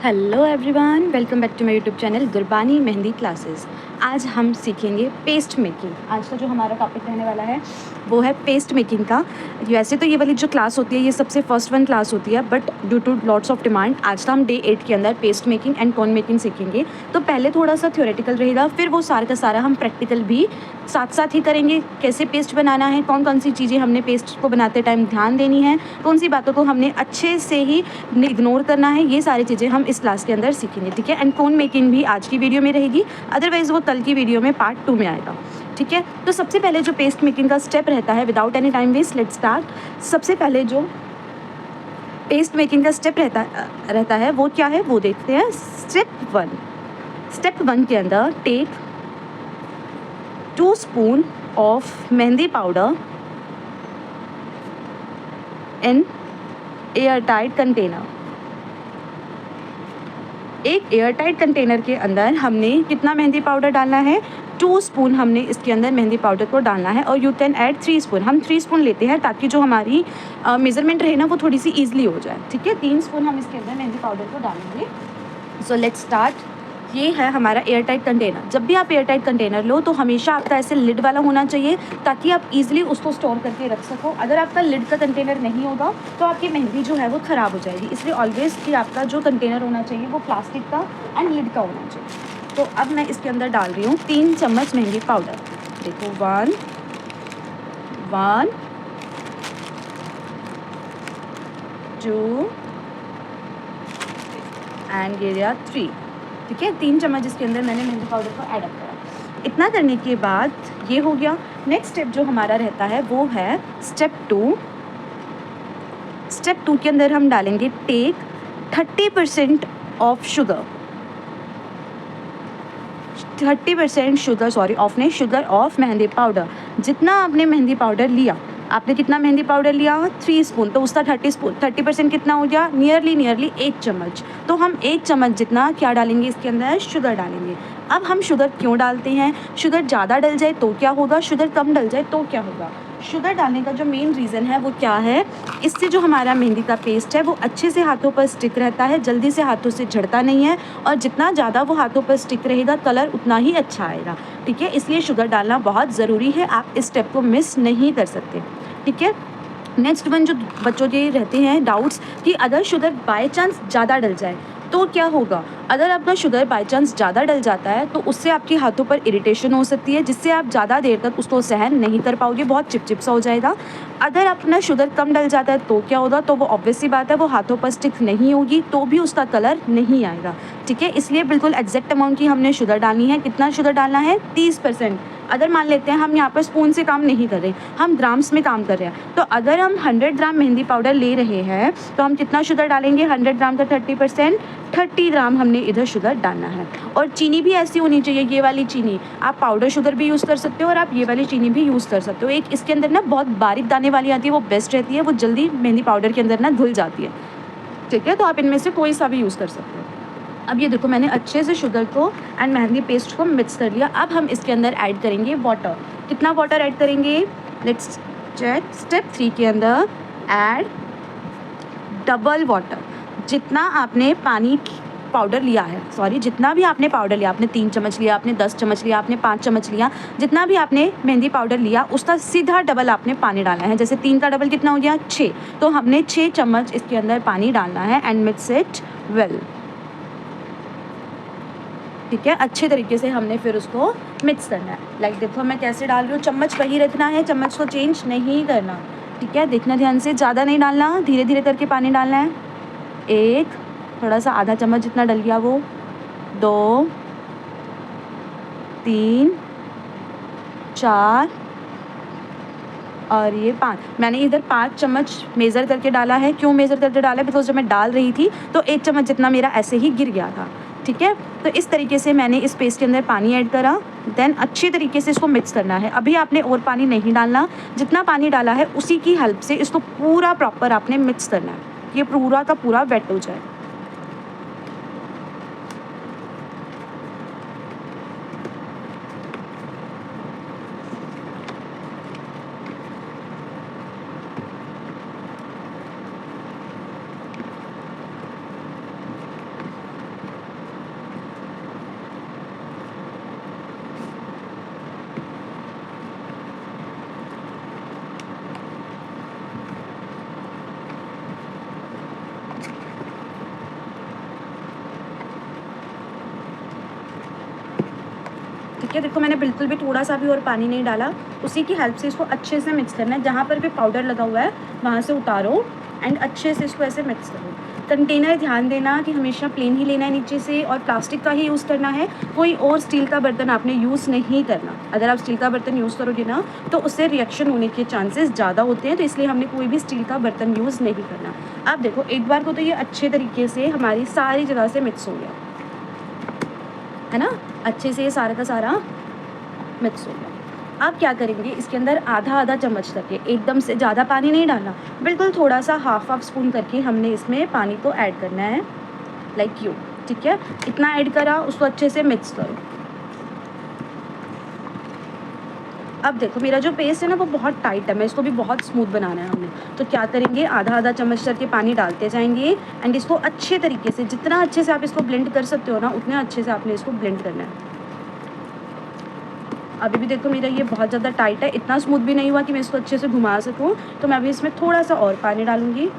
Hello everyone, welcome back to my YouTube channel Gurbani mehndi classes. आज हम सीखेंगे पेस्ट मेकिंग। आज का जो हमारा टॉपिक रहने वाला है वो है पेस्ट मेकिंग का। वैसे तो ये वाली जो क्लास होती है ये सबसे फर्स्ट वन क्लास होती है, but due to lots of demand आज का हम डे 8 के अंदर paste making and cone making सीखेंगे। तो पहले थोड़ा सा थ्योरेटिकल रहेगा, फिर वो सारा का सारा हम प्रैक्टिकल भी साथ साथ ही करेंगे। कैसे पेस्ट बनाना है, कौन कौन सी चीज़ें हमने पेस्ट को बनाते टाइम ध्यान देनी है, कौन सी बातों को हमने अच्छे से ही इग्नोर करना है, ये सारी चीज़ें हम इस क्लास के अंदर सीखेंगे। ठीक है, एंड कोन मेकिंग भी आज की वीडियो में रहेगी, अदरवाइज़ वो कल की वीडियो में पार्ट 2 में आएगा। ठीक है, तो सबसे पहले जो पेस्ट मेकिंग का स्टेप रहता है, without any time waste let's start. सबसे पहले जो पेस्ट मेकिंग का स्टेप रहता है वो क्या है वो देखते हैं। स्टेप वन के अंदर take 2 spoon of mehndi powder in airtight container. एक एयर टाइट कंटेनर के अंदर हमने कितना मेहंदी पाउडर डालना है, 2 स्पून हमने इसके अंदर मेहंदी पाउडर को डालना है। और यू कैन ऐड 3 स्पून, हम 3 स्पून लेते हैं ताकि जो हमारी मेजरमेंट रहे ना वो थोड़ी सी ईजिली हो जाए। ठीक है, 3 स्पून हम इसके अंदर मेहंदी पाउडर को डालेंगे। So let's start. ये है हमारा एयर टाइट कंटेनर। जब भी आप एयर टाइट कंटेनर लो तो हमेशा आपका ऐसे लिड वाला होना चाहिए ताकि आप इजीली उसको स्टोर करके रख सको। अगर आपका लिड का कंटेनर नहीं होगा तो आपकी मेहंदी जो है वो ख़राब हो जाएगी। इसलिए ऑलवेज कि आपका जो कंटेनर होना चाहिए वो प्लास्टिक का एंड लिड का होना चाहिए। तो अब मैं इसके अंदर डाल रही हूँ 3 चम्मच मेहंदी पाउडर। देखो 1 2 एंड ये 3। ठीक है, 3 चम्मच इसके अंदर मैंने मेहंदी पाउडर को ऐड करा। इतना करने के बाद ये हो गया। नेक्स्ट स्टेप जो हमारा रहता है वो है स्टेप 2। स्टेप 2 के अंदर हम डालेंगे take 30% of sugar. 30% sugar of mehndi powder. जितना आपने मेहंदी पाउडर लिया, आपने कितना मेहंदी पाउडर लिया, 3 स्पून, तो उसका 30% कितना हो गया, नियरली 1 चम्मच। तो हम 1 चम्मच जितना क्या डालेंगे इसके अंदर, शुगर डालेंगे। अब हम शुगर क्यों डालते हैं, शुगर ज़्यादा डल जाए तो क्या होगा, शुगर कम डल जाए तो क्या होगा। शुगर डालने का जो मेन रीज़न है वो क्या है, इससे जो हमारा मेहंदी का पेस्ट है वो अच्छे से हाथों पर स्टिक रहता है, जल्दी से हाथों से झड़ता नहीं है, और जितना ज़्यादा वो हाथों पर स्टिक रहेगा कलर उतना ही अच्छा आएगा। ठीक है, इसलिए शुगर डालना बहुत ज़रूरी है, आप इस स्टेप को मिस नहीं कर सकते। ठीक है, नेक्स्ट वन जो बच्चों के रहते हैं डाउट्स कि अगर शुगर बाय चांस ज़्यादा डल जाए तो क्या होगा। अगर आपका शुगर बाय चांस ज़्यादा डल जाता है तो उससे आपके हाथों पर इरिटेशन हो सकती है, जिससे आप ज़्यादा देर तक उसको सहन नहीं कर पाओगे, बहुत चिपचिप सा हो जाएगा। अगर अपना शुगर कम डल जाता है तो क्या होगा, तो वो ऑब्वियस सी बात है वो हाथों पर स्टिक नहीं होगी, तो भी उसका कलर नहीं आएगा। ठीक है, इसलिए बिल्कुल एग्जैक्ट अमाउंट की हमने शुगर डालनी है। कितना शुगर डालना है, 30%। अगर मान लेते हैं हम यहाँ पर स्पून से काम नहीं कर रहे, हम ग्राम्स में काम कर रहे हैं, तो अगर हम 100 ग्राम मेहंदी पाउडर ले रहे हैं तो हम कितना शुगर डालेंगे, 100 ग्राम का 30%, 30 ग्राम हमने इधर शुगर डालना है। और चीनी भी ऐसी होनी चाहिए, ये वाली चीनी, आप पाउडर शुगर भी यूज़ कर सकते हो और आप ये वाली चीनी भी यूज़ कर सकते हो। एक इसके अंदर ना बहुत बारीक दाने वाली आती है, वो बेस्ट रहती है, वो जल्दी मेहंदी पाउडर के अंदर ना घुल जाती है। ठीक है, तो आप इनमें से कोई सा भी यूज़ कर सकते हो। अब ये देखो मैंने अच्छे से शुगर को एंड मेहंदी पेस्ट को मिक्स कर लिया। अब हम इसके अंदर ऐड करेंगे वाटर। कितना वाटर ऐड करेंगे, लेट्स चेक। स्टेप 3 के अंदर ऐड डबल वाटर। जितना आपने पानी पाउडर लिया है, जितना भी आपने पाउडर लिया, आपने 3 चम्मच लिया, आपने 10 चम्मच लिया, आपने 5 चम्मच लिया, जितना भी आपने मेहंदी पाउडर लिया उसका सीधा डबल आपने पानी डालना है। जैसे 3 का डबल कितना हो गया, 6, तो हमने 6 चम्मच इसके अंदर पानी डालना है एंड मिक्स इट वेल। ठीक है, अच्छे तरीके से हमने फिर उसको मिक्स करना है। लाइक देखो मैं कैसे डाल रही हूँ, चम्मच वही रखना है, चम्मच को चेंज नहीं करना। ठीक है, देखना ध्यान से, ज़्यादा नहीं डालना, धीरे धीरे करके पानी डालना है। 1, थोड़ा सा आधा चम्मच जितना डल गया वो, 2, 3, 4 और ये 5। मैंने इधर 5 चम्मच मेज़र करके डाला है। क्यों मेज़र करके डाला है, बिकॉज जब मैं डाल रही थी तो 1 चम्मच जितना मेरा ऐसे ही गिर गया था। ठीक है, तो इस तरीके से मैंने इस पेस्ट के अंदर पानी ऐड करा, देन अच्छी तरीके से इसको मिक्स करना है। अभी आपने और पानी नहीं डालना, जितना पानी डाला है उसी की हेल्प से इसको पूरा प्रॉपर आपने मिक्स करना है, ये पूरा का पूरा वेट हो जाए। है। देखो मैंने बिल्कुल भी थोड़ा सा भी और पानी नहीं डाला, उसी की हेल्प से इसको अच्छे से मिक्स करना है। जहाँ पर भी पाउडर लगा हुआ है वहाँ से उतारो एंड अच्छे से इसको ऐसे मिक्स करो। कंटेनर ध्यान देना कि हमेशा प्लेन ही लेना है नीचे से, और प्लास्टिक का ही यूज़ करना है। कोई और स्टील का बर्तन आपने यूज़ नहीं करना। अगर आप स्टील का बर्तन यूज़ करोगे ना तो उससे रिएक्शन होने के चांसेस ज़्यादा होते हैं, तो इसलिए हमने कोई भी स्टील का बर्तन यूज़ नहीं करना। अब देखो एक बार को तो ये अच्छे तरीके से हमारी सारी जगह से मिक्स हो गया है ना, अच्छे से ये सारा का सारा मिक्स हो गया। अब क्या करेंगे, इसके अंदर आधा आधा चम्मच करके, एकदम से ज़्यादा पानी नहीं डालना, बिल्कुल थोड़ा सा हाफ स्पून करके हमने इसमें पानी को ऐड करना है, लाइक यू। ठीक है, इतना ऐड करा, उसको अच्छे से मिक्स करो। अब देखो मेरा जो पेस्ट है ना वो बहुत टाइट है, मैं इसको भी बहुत स्मूथ बनाना है हमने। तो क्या करेंगे, आधा आधा चम्मच करके पानी डालते जाएंगे एंड इसको अच्छे तरीके से, जितना अच्छे से आप इसको ब्लेंड कर सकते हो ना उतने अच्छे से आपने इसको ब्लेंड करना है। अभी भी देखो मेरा ये बहुत ज़्यादा टाइट है, इतना स्मूथ भी नहीं हुआ कि मैं इसको अच्छे से घुमा सकूं, तो मैं अभी इसमें थोड़ा सा और पानी डालूंगी।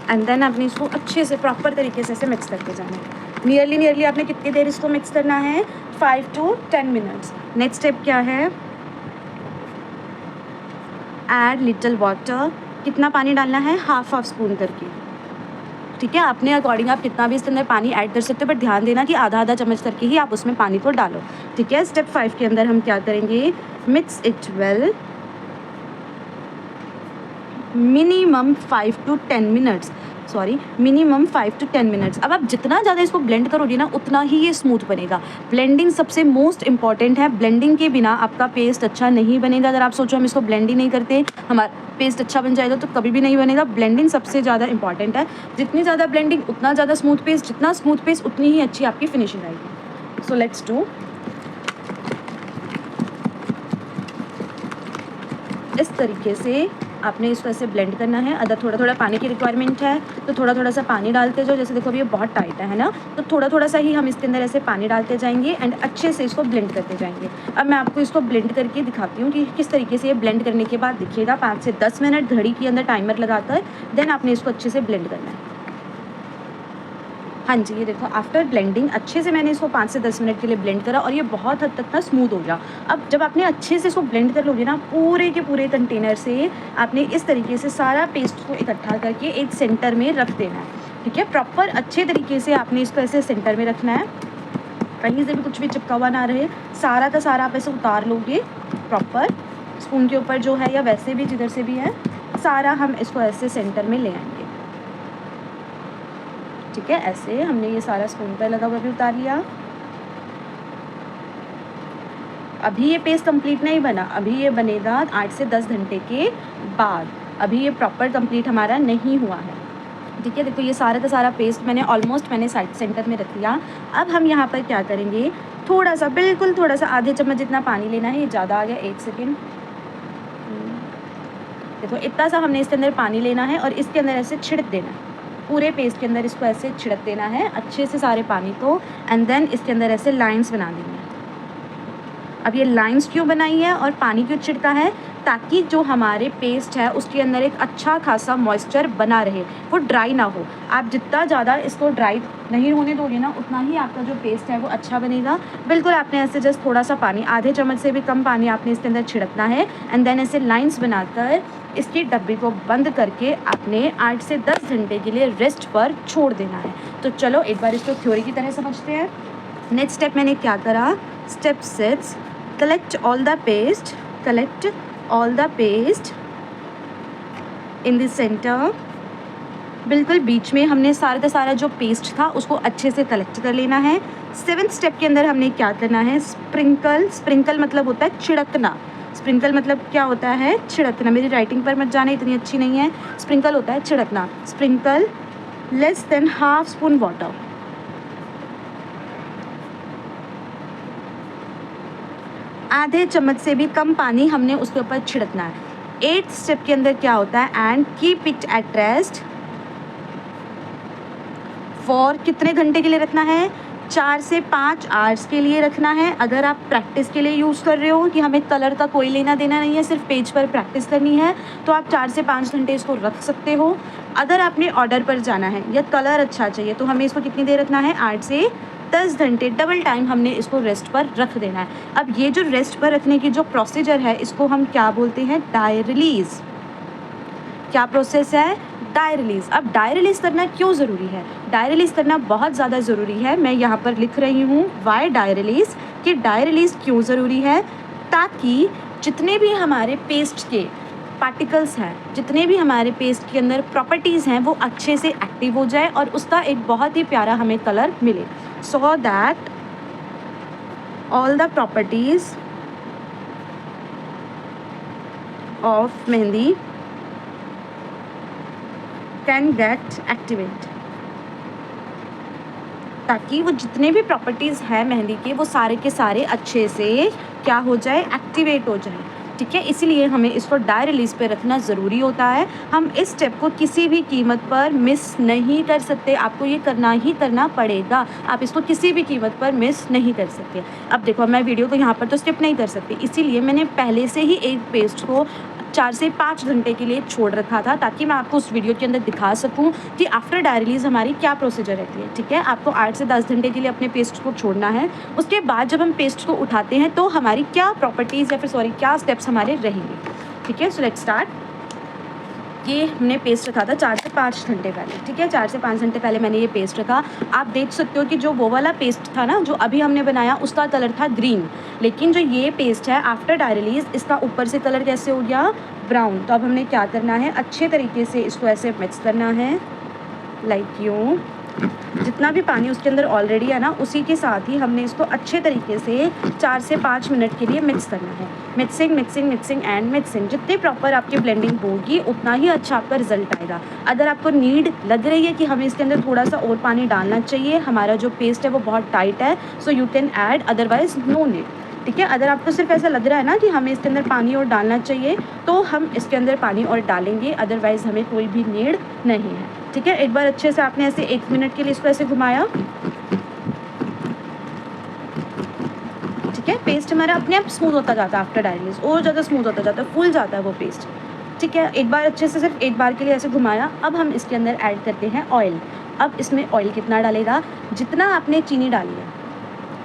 एंड देन आपने इसको अच्छे से प्रॉपर तरीके से मिक्स करके जाना है। नियरली आपने कितनी देर इसको मिक्स करना है, 5 to 10 मिनट्स। नेक्स्ट स्टेप क्या है, ऐड लिटिल वाटर। कितना पानी डालना है, हाफ स्पून करके। ठीक है, अपने अकॉर्डिंग आप कितना भी इसके अंदर पानी ऐड कर सकते हो, बट ध्यान देना कि आधा आधा चम्मच करके ही आप उसमें पानी को डालो। ठीक है, स्टेप 5 के अंदर हम क्या करेंगे, mix it well, minimum 5 to 10 minutes, minimum 5 to 10 minutes. अब आप जितना ज़्यादा इसको ब्लेंड करोगे ना उतना ही ये स्मूथ बनेगा। ब्लेंडिंग सबसे मोस्ट इंपॉर्टेंट है, ब्लेंडिंग के बिना आपका पेस्ट अच्छा नहीं बनेगा। अगर आप सोचो हम इसको ब्लेंड ही नहीं करते हमारा पेस्ट अच्छा बन जाएगा, तो कभी भी नहीं बनेगा। ब्लेंडिंग सबसे ज़्यादा इंपॉर्टेंट है, जितनी ज़्यादा ब्लेंडिंग उतना ज़्यादा स्मूथ पेस्ट, जितना स्मूथ पेस्ट उतनी ही अच्छी आपकी फिनिशिंग आएगी। So let's do. इस तरीके से आपने इसको ऐसे ब्लेंड करना है। अगर थोड़ा थोड़ा पानी की रिक्वायरमेंट है तो थोड़ा थोड़ा सा पानी डालते जाओ। जैसे देखो अभी ये बहुत टाइट है ना, तो थोड़ा थोड़ा सा ही हम इसके अंदर ऐसे पानी डालते जाएंगे एंड अच्छे से इसको ब्लेंड करते जाएंगे। अब मैं आपको इसको ब्लेंड करके दिखाती हूँ कि किस तरीके से ये ब्लेंड करने के बाद दिखेगा। 5 से 10 मिनट घड़ी के अंदर टाइमर लगाकर देन आपने इसको अच्छे से ब्लेंड करना है। हाँ जी, ये देखो आफ्टर ब्लेंडिंग अच्छे से मैंने इसको 5 से 10 मिनट के लिए ब्लेंड करा और ये बहुत हद तक ना स्मूथ हो गया। अब जब आपने अच्छे से इसको ब्लेंड कर लोगे ना, पूरे के पूरे कंटेनर से आपने इस तरीके से सारा पेस्ट को इकट्ठा करके एक सेंटर में रख देना है। ठीक है, प्रॉपर अच्छे तरीके से आपने इसको ऐसे सेंटर में रखना है, कहीं से भी कुछ भी चिपका हुआ ना रहे। सारा का सारा आप ऐसे उतार लोगे प्रॉपर स्पून के ऊपर जो है, या वैसे भी जिधर से भी है, सारा हम इसको ऐसे सेंटर में ले आएंगे। ठीक है, ऐसे हमने ये सारा स्पून पर लगा हुआ भी उतार लिया। अभी ये पेस्ट कंप्लीट नहीं बना, अभी ये बनेगा 8 से 10 घंटे के बाद। अभी ये प्रॉपर कंप्लीट हमारा नहीं हुआ है। ठीक है, देखो ये सारा का सारा पेस्ट मैंने साइड सेंटर में रख लिया। अब हम यहाँ पर क्या करेंगे, थोड़ा सा, बिल्कुल थोड़ा सा, आधे चम्मच जितना पानी लेना है। ये ज़्यादा आ गया, 1 सेकेंड। देखो इतना सा हमने इसके अंदर पानी लेना है और इसके अंदर ऐसे छिड़क देना है। पूरे पेस्ट के अंदर इसको ऐसे छिड़क देना है अच्छे से सारे पानी को, एंड देन इसके अंदर ऐसे लाइंस बना देनी है। अब ये लाइंस क्यों बनाई है और पानी क्यों छिड़का है, ताकि जो हमारे पेस्ट है उसके अंदर एक अच्छा खासा मॉइस्चर बना रहे, वो ड्राई ना हो। आप जितना ज़्यादा इसको ड्राई नहीं होने दोगे ना उतना ही आपका जो पेस्ट है वो अच्छा बनेगा। बिल्कुल आपने ऐसे जस्ट थोड़ा सा पानी, आधे चम्मच से भी कम पानी आपने इसके अंदर छिड़कना है, एंड देन ऐसे लाइंस बनाकर इसकी डब्बी को बंद करके आपने 8 से 10 घंटे के लिए रेस्ट पर छोड़ देना है। तो चलो एक बार इसको थ्योरी की तरह समझते हैं। नेक्स्ट स्टेप मैंने क्या करा, step 6, collect all the paste in the center। बिल्कुल बीच में हमने सारा का सारा जो पेस्ट था उसको अच्छे से कलेक्ट कर लेना है। 7th स्टेप के अंदर हमने क्या करना है, स्प्रिंकल मतलब होता है छिड़कना। स्प्रिंकल मतलब क्या होता है, छिड़कना। मेरी राइटिंग पर मत जाना, इतनी अच्छी नहीं है। स्प्रिंकल होता है छिड़कना। Sprinkle less than half spoon water. आधे चम्मच से भी कम पानी हमने उसके ऊपर छिड़कना है। 8th स्टेप के अंदर क्या होता है, and keep it at rest for, कितने घंटे के लिए रखना है, 4 से 5 आवर्स के लिए रखना है। अगर आप प्रैक्टिस के लिए यूज़ कर रहे हो कि हमें कलर का कोई लेना देना नहीं है, सिर्फ पेज पर प्रैक्टिस करनी है, तो आप 4 से 5 घंटे इसको रख सकते हो। अगर आपने ऑर्डर पर जाना है या कलर अच्छा चाहिए तो हमें इसको कितनी देर रखना है, 8 से 10 घंटे, डबल टाइम हमने इसको रेस्ट पर रख देना है। अब ये जो रेस्ट पर रखने की जो प्रोसीजर है इसको हम क्या बोलते हैं, डाई रिलीज़। क्या प्रोसेस है, डाई रिलीज़। अब डाई रिलीज़ करना क्यों ज़रूरी है, डाई रिलीज़ करना बहुत ज़्यादा ज़रूरी है। मैं यहाँ पर लिख रही हूँ वाई डाई रिलीज़, कि डाई रिलीज़ क्यों ज़रूरी है, ताकि जितने भी हमारे पेस्ट के पार्टिकल्स हैं, जितने भी हमारे पेस्ट के अंदर प्रॉपर्टीज़ हैं, वो अच्छे से एक्टिव हो जाए और उसका एक बहुत ही प्यारा हमें कलर मिले, so that all the properties of mehndi can get activate, ताकि वो जितने भी प्रॉपर्टीज़ हैं मेहंदी के वो सारे के सारे अच्छे से क्या हो जाए, एक्टिवेट हो जाए। ठीक है, इसीलिए हमें इसको डाई रिलीज़ पे रखना ज़रूरी होता है। हम इस स्टेप को किसी भी कीमत पर मिस नहीं कर सकते, आपको ये करना ही करना पड़ेगा। आप इसको किसी भी कीमत पर मिस नहीं कर सकते। अब देखो, मैं वीडियो को यहाँ पर तो स्किप नहीं कर सकती, इसीलिए मैंने पहले से ही एक पेस्ट को 4 से 5 घंटे के लिए छोड़ रखा था, ताकि मैं आपको उस वीडियो के अंदर दिखा सकूं कि आफ्टर डाई रिलीज़ हमारी क्या प्रोसीजर रहती है। ठीक है, आपको 8 से 10 घंटे के लिए अपने पेस्ट को छोड़ना है। उसके बाद जब हम पेस्ट को उठाते हैं तो हमारी क्या प्रॉपर्टीज़ या फिर क्या स्टेप्स हमारे रहेंगे। ठीक है, सो लेट्स स्टार्ट। ये हमने पेस्ट रखा था 4 से 5 घंटे पहले। ठीक है, 4 से 5 घंटे पहले मैंने ये पेस्ट रखा। आप देख सकते हो कि जो वो वाला पेस्ट था ना, जो अभी हमने बनाया, उसका कलर था ग्रीन, लेकिन जो ये पेस्ट है आफ्टर डाई रिलीज़, इसका ऊपर से कलर कैसे हो गया, ब्राउन। तो अब हमने क्या करना है, अच्छे तरीके से इसको ऐसे मिक्स करना है, लाइक यूँ। जितना भी पानी उसके अंदर ऑलरेडी है ना, उसी के साथ ही हमने इसको अच्छे तरीके से 4 से 5 मिनट के लिए मिक्स करना है। Mixing mixing mixing and mixing. जितनी प्रॉपर आपकी ब्लेंडिंग होगी उतना ही अच्छा आपका रिजल्ट आएगा। अगर आपको नीड लग रही है कि हमें इसके अंदर थोड़ा सा और पानी डालना चाहिए, हमारा जो पेस्ट है वो बहुत टाइट है, so you can add, otherwise no need. ठीक है, अगर आपको सिर्फ ऐसा लग रहा है ना कि हमें इसके अंदर पानी और डालना चाहिए, तो हम इसके अंदर पानी और डालेंगे, अदरवाइज़ हमें कोई भी नीड नहीं है। ठीक है, एक बार अच्छे से आपने ऐसे 1 मिनट के लिए इसको ऐसे घुमाया। ठीक है, पेस्ट हमारा अपने आप स्मूथ होता जाता है आफ्टर डाई रिलीज़, और ज़्यादा स्मूथ होता जाता है, फूल जाता है वो पेस्ट। ठीक है, एक बार अच्छे से सिर्फ एक बार के लिए ऐसे घुमाया। अब हम इसके अंदर ऐड करते हैं ऑयल। अब इसमें ऑयल कितना डालेगा, जितना आपने चीनी डाली है,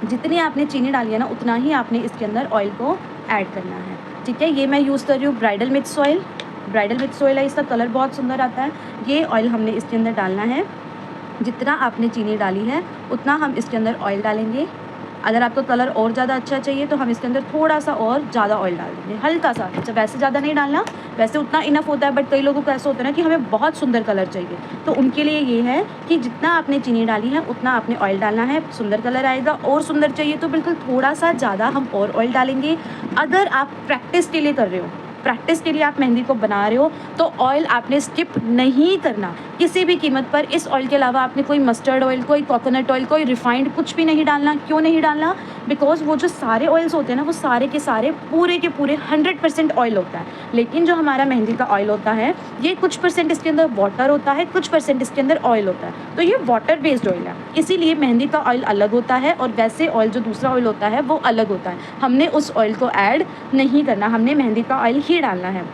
जितनी आपने चीनी डाली है ना, उतना ही आपने इसके अंदर ऑयल को ऐड करना है। ठीक है, ये मैं यूज़ कर रही हूँ bridal mix oil. Bridal mix oil है, इसका कलर बहुत सुंदर आता है। ये ऑयल हमने इसके अंदर डालना है। जितना आपने चीनी डाली है उतना हम इसके अंदर ऑयल डालेंगे। अगर आपको कलर और ज़्यादा अच्छा चाहिए तो हम इसके अंदर थोड़ा सा और ज़्यादा ऑयल डाल देंगे, हल्का सा। अच्छा, वैसे ज़्यादा नहीं डालना, वैसे उतना इनफ होता है, बट कई लोगों को ऐसा होता है ना कि हमें बहुत सुंदर कलर चाहिए, तो उनके लिए ये है कि जितना आपने चीनी डाली है उतना आपने ऑयल डालना है, सुंदर कलर आएगा। और सुंदर चाहिए तो बिल्कुल थोड़ा सा ज़्यादा हम और ऑयल डालेंगे। अगर आप प्रैक्टिस के लिए कर रहे हो, प्रैक्टिस के लिए आप मेहंदी को बना रहे हो, तो ऑयल आपने स्किप नहीं करना किसी भी कीमत पर। इस ऑयल के अलावा आपने कोई मस्टर्ड ऑयल, कोई कोकोनट ऑयल, कोई रिफाइंड कुछ भी नहीं डालना। क्यों नहीं डालना, बिकॉज वो जो सारे ऑयल्स होते हैं ना, वो सारे के सारे पूरे के पूरे 100% ऑयल होता है। लेकिन जो हमारा मेहंदी का ऑयल होता है, ये कुछ परसेंट इसके अंदर वाटर होता है, कुछ परसेंट इसके अंदर ऑयल होता है, तो ये वाटर बेस्ड ऑयल है, इसीलिए मेहंदी का ऑयल अलग होता है और वैसे ऑयल जो दूसरा ऑयल होता है वो अलग होता है। हमने उस ऑयल को ऐड नहीं करना, हमने मेहंदी का ऑयल ही डालना है।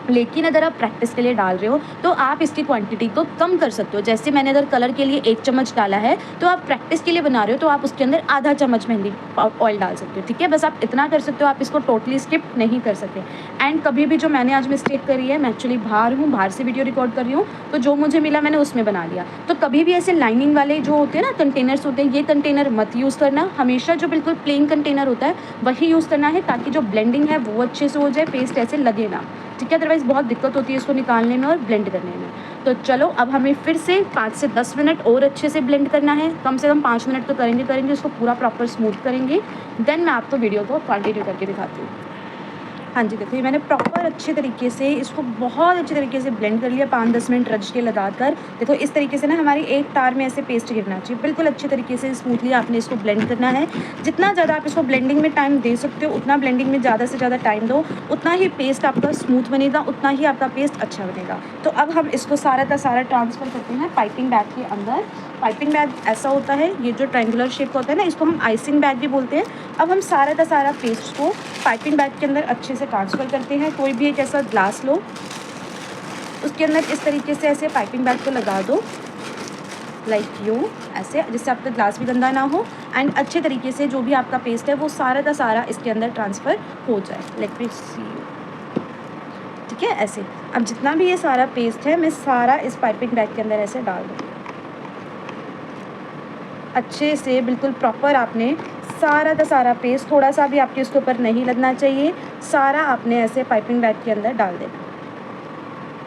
लेकिन अगर आप प्रैक्टिस के लिए डाल रहे हो तो आप इसकी क्वांटिटी को कम कर सकते हो। जैसे मैंने अगर कलर के लिए 1 चम्मच डाला है, तो आप प्रैक्टिस के लिए बना रहे हो तो आप उसके अंदर आधा चम्मच मेहंदी ऑयल डाल सकते हो। ठीक है, बस आप इतना कर सकते हो, आप इसको टोटली स्किप नहीं कर सकते। एंड कभी भी जो मैंने आज मिस्टेक करी है, मैं एक्चुअली बाहर हूँ, बाहर से वीडियो रिकॉर्ड कर रही हूँ, तो जो मुझे मिला मैंने उसमें बना लिया। तो कभी भी ऐसे लाइनिंग वाले जो होते हैं ना कंटेनर्स होते हैं, ये कंटेनर मत यूज़ करना। हमेशा जो बिल्कुल प्लेन कंटेनर होता है वही यूज़ करना है, ताकि जो ब्लेंडिंग है वो अच्छे से हो जाए, पेस्ट ऐसे लगे ना। ठीक है, अदरवाइज़ बहुत दिक्कत होती है इसको निकालने में और ब्लेंड करने में। तो चलो, अब हमें फिर से 5 से 10 मिनट और अच्छे से ब्लेंड करना है। कम से कम 5 मिनट तो करेंगे, इसको पूरा प्रॉपर स्मूथ करेंगे। देन मैं आपको वीडियो को कंटिन्यू करके दिखाती हूँ। हाँ जी, देखिए मैंने प्रॉपर अच्छे तरीके से इसको बहुत अच्छे तरीके से ब्लेंड कर लिया, 5-10 मिनट रच के लगाकर। देखो इस तरीके से ना हमारी एक तार में ऐसे पेस्ट गिरना चाहिए, बिल्कुल अच्छे तरीके से स्मूथली आपने इसको ब्लेंड करना है। जितना ज़्यादा आप इसको ब्लेंडिंग में टाइम दे सकते हो, उतना ब्लेंडिंग में ज़्यादा से ज़्यादा टाइम दो, उतना ही पेस्ट आपका स्मूथ बनेगा, उतना ही आपका पेस्ट अच्छा बनेगा। तो अब हम इसको सारा का सारा ट्रांसफ़र करते हैं पाइपिंग बैग के अंदर। पाइपिंग बैग ऐसा होता है, ये जो ट्रायंगुलर शेप का होता है ना, इसको हम आइसिंग बैग भी बोलते हैं। अब हम सारा का सारा पेस्ट को पाइपिंग बैग के अंदर अच्छे से ट्रांसफ़र करते हैं। कोई भी एक ऐसा ग्लास लो, उसके अंदर इस तरीके से ऐसे पाइपिंग बैग को लगा दो, लाइक यूँ, ऐसे, जिससे आपका ग्लास भी गंदा ना हो, एंड अच्छे तरीके से जो भी आपका पेस्ट है वो सारा का सारा इसके अंदर ट्रांसफ़र हो जाए। लेट मी सी, ठीक है, ऐसे। अब जितना भी ये सारा पेस्ट है मैं सारा इस पाइपिंग बैग के अंदर ऐसे डाल दूँ अच्छे से, बिल्कुल प्रॉपर। आपने सारा का सारा पेस्ट, थोड़ा सा भी आपके इसके ऊपर नहीं लगना चाहिए, सारा आपने ऐसे पाइपिंग बैग के अंदर डाल देना,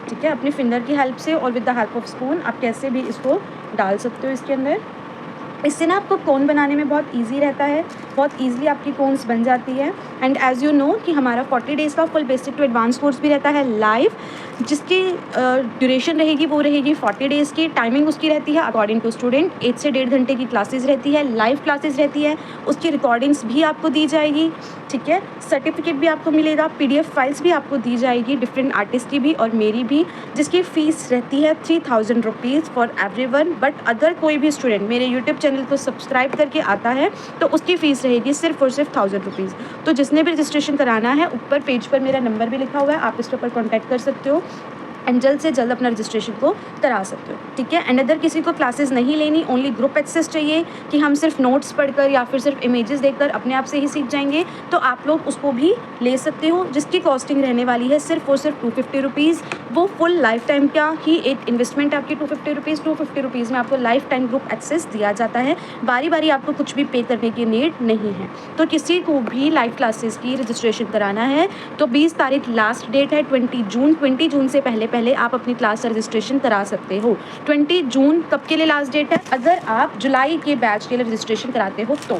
ठीक है। अपनी फिंगर की हेल्प से और with the help of spoon आप कैसे भी इसको डाल सकते हो इसके अंदर। इससे ना आपको कोन बनाने में बहुत इजी रहता है, बहुत ईजिली आपकी कोन्स बन जाती है। एंड एज़ यू नो कि हमारा 40 डेज़ का full basic to advance course भी रहता है लाइव, जिसकी ड्यूरेशन रहेगी वो रहेगी 40 डेज़ की। टाइमिंग उसकी रहती है अकॉर्डिंग टू स्टूडेंट, 1 से 1.5 घंटे की क्लासेस रहती है, लाइव क्लासेस रहती है, उसकी रिकॉर्डिंग्स भी आपको दी जाएगी, ठीक है। सर्टिफिकेट भी आपको मिलेगा, PDF फाइल्स भी आपको दी जाएगी, डिफरेंट आर्टिस्ट की भी और मेरी भी, जिसकी फ़ीस रहती है 3000 रुपीज़ फॉर एवरीवन। बट अगर कोई भी स्टूडेंट मेरे यूट्यूब चैनल को सब्सक्राइब करके आता है तो उसकी फ़ीस रहेगी सिर्फ और सिर्फ 1000 रुपीज़। तो जिसने भी रजिस्ट्रेशन कराना है, ऊपर पेज पर मेरा नंबर भी लिखा हुआ है, आप इसके ऊपर कॉन्टैक्ट कर सकते हो एंड जल्द से जल्द अपना रजिस्ट्रेशन को करा सकते हो, ठीक है। एंड अगर किसी को क्लासेस नहीं लेनी, ओनली ग्रुप एक्सेस चाहिए कि हम सिर्फ नोट्स पढ़कर या फिर सिर्फ इमेजेस देखकर अपने आप से ही सीख जाएंगे, तो आप लोग उसको भी ले सकते हो, जिसकी कॉस्टिंग रहने वाली है सिर्फ और सिर्फ 250 रुपीज़। वो फुल लाइफ टाइम का ही एक इन्वेस्टमेंट है आपकी 250 रुपीज़। 250 रुपीज़ में आपको लाइफ टाइम ग्रुप एक्सेस दिया जाता है, बारी बारी आपको कुछ भी पे करने की नीड नहीं है। तो किसी को भी लाइव क्लासेस की रजिस्ट्रेशन कराना है तो 20 तारीख लास्ट डेट है, 20 जून से पहले आप अपनी क्लास का रजिस्ट्रेशन करा सकते हो। 20 जून कब के लिए लास्ट डेट है? अगर आप जुलाई के बैच के लिए रजिस्ट्रेशन कराते हो तो,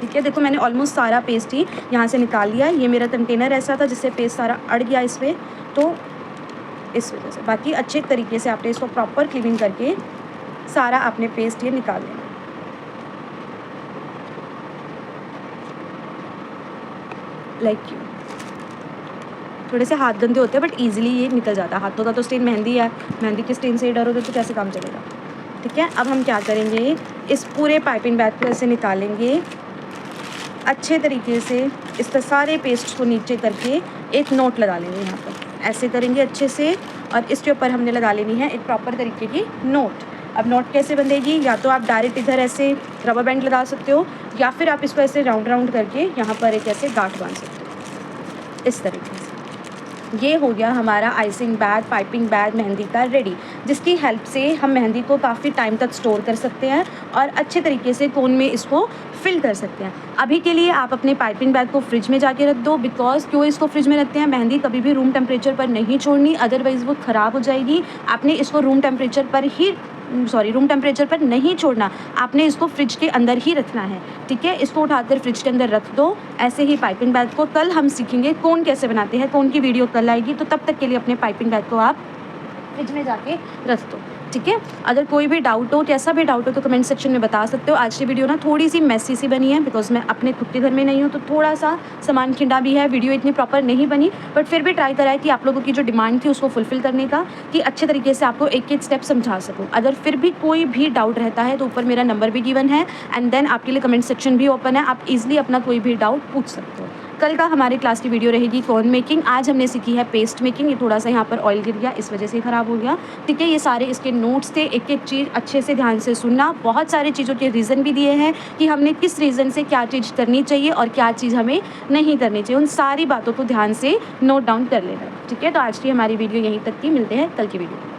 ठीक है। देखो मैंने ऑलमोस्ट सारा पेस्ट ही यहाँ से निकाल लिया। ये मेरा कंटेनर ऐसा था जिससे पेस्ट सारा अड़ गया इसमें, तो इस वजह से। बाकी अच्छे तरीके से आपने इसको प्रॉपर क्लीनिंग करके सारा आपने पेस्ट ये निकाल लेना, लाइक यू। थोड़े से हाथ गंदे होते हैं बट ईजिली ये निकल जाता है। हाथों का तो स्टेन मेहंदी है, मेहंदी के स्टेन से ही डर होगा तो कैसे काम चलेगा, ठीक है। अब हम क्या करेंगे, इस पूरे पाइपिंग बैग को ऐसे निकालेंगे अच्छे तरीके से, इस सारे पेस्ट को नीचे करके एक नोट लगा लेंगे यहाँ पर, ऐसे करेंगे अच्छे से, और इसके ऊपर हमने लगा लेनी है एक प्रॉपर तरीके की नोट। अब नोट कैसे बंधेगी, या तो आप डायरेक्ट इधर ऐसे रबर बैंड लगा सकते हो, या फिर आप इसको ऐसे राउंड राउंड करके यहाँ पर एक ऐसे गांठ बांध सकते हो इस तरीके से। ये हो गया हमारा icing bag, piping bag mehndi का रेडी, जिसकी हेल्प से हम मेहंदी को काफ़ी टाइम तक स्टोर कर सकते हैं और अच्छे तरीके से कोन में इसको फिल कर सकते हैं। अभी के लिए आप अपने पाइपिंग बैग को फ्रिज में जाके रख दो, बिकॉज क्यों इसको फ्रिज में रखते हैं, मेहंदी कभी भी रूम टेम्परेचर पर नहीं छोड़नी, अदरवाइज़ वो ख़राब हो जाएगी। आपने इसको रूम टेम्परेचर पर नहीं छोड़ना, आपने इसको फ्रिज के अंदर ही रखना है, ठीक है। इसको उठाकर फ्रिज के अंदर रख दो। ऐसे ही पाइपिंग बैग को कल हम सीखेंगे कोन कैसे बनाते हैं, कोन की वीडियो कल आएगी, तो तब तक के लिए अपने पाइपिंग बैग को आप फ्रिज में जाके रख दो, ठीक है। अगर कोई भी डाउट हो, कैसा भी डाउट हो, तो कमेंट सेक्शन में बता सकते हो। आज की वीडियो ना थोड़ी सी मैसी सी बनी है, बिकॉज मैं अपने खुद के घर में नहीं हूँ, तो थोड़ा सा सामान खिंडा भी है, वीडियो इतनी प्रॉपर नहीं बनी, बट फिर भी ट्राई करा है कि आप लोगों की जो डिमांड थी उसको फुलफिल करने का, कि अच्छे तरीके से आपको एक एक स्टेप समझा सकूँ। अगर फिर भी कोई भी डाउट रहता है तो ऊपर मेरा नंबर भी गिवन है, एंड देन आपके लिए कमेंट सेक्शन भी ओपन है, आप ईजिली अपना कोई भी डाउट पूछ सकते हो। कल का हमारी क्लास की वीडियो रहेगी कोन मेकिंग। आज हमने सीखी है पेस्ट मेकिंग। ये थोड़ा सा यहाँ पर ऑयल गिर गया, इस वजह से ख़राब हो गया, ठीक है। ये सारे इसके नोट्स थे, एक एक चीज़ अच्छे से ध्यान से सुनना। बहुत सारी चीज़ों के रीज़न भी दिए हैं कि हमने किस रीज़न से क्या चीज़ करनी चाहिए और क्या चीज़ हमें नहीं करनी चाहिए। उन सारी बातों को ध्यान से नोट डाउन कर लेना, ठीक है। तो आज की हमारी वीडियो यहीं तक की, मिलते हैं कल की वीडियो।